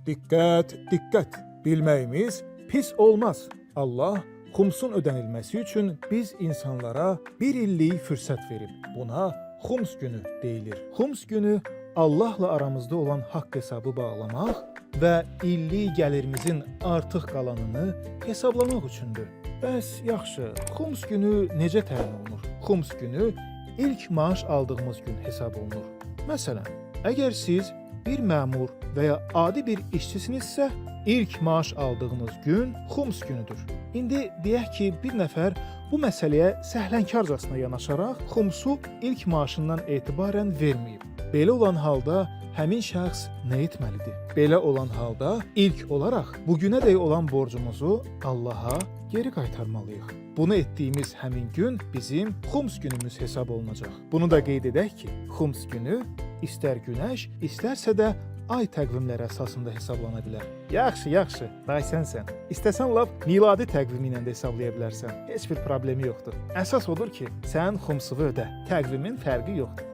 Diqqət, diqqət. Bilməyimiz pis olmaz. Allah xumsun ödənilməsi üçün biz insanlara bir illik fürsət verib. Buna xums günü deyilir. Xums günü Allahla aramızda olan haqq hesabı bağlamaq və illik gəlirimizin artıq qalanını hesablamaq üçündür. Bəs yaxşı, xums günü necə təyin olunur? Xums günü ilk maaş aldığımız gün hesab olunur. Məsələn, əgər siz bir məmur və ya adi bir işçisinizsə, ilk maaş aldığınız gün xums günüdür. İndi deyək ki, bir nəfər bu məsələyə səhlənkarcasına yanaşaraq xumsu ilk maaşından etibarən verməyib. Belə olan halda həmin şəxs nə etməlidir? Belə olan halda ilk olaraq bugünədək olan borcumuzu Allaha geri qaytarmalıyıq. Bunu etdiyimiz həmin gün bizim xums günümüz hesab olunacaq. Bunu da qeyd edək ki, xums günü istər günəş, istərsə də ay təqvimləri əsasında hesablana bilər. Yaxşı, sənsən. İstəsən lap miladi təqvimi ilə də hesablaya bilərsən. Heç bir problemi yoxdur. Əsas odur ki, sən xumsunu ödə. Təqvimin fərqi yoxdur.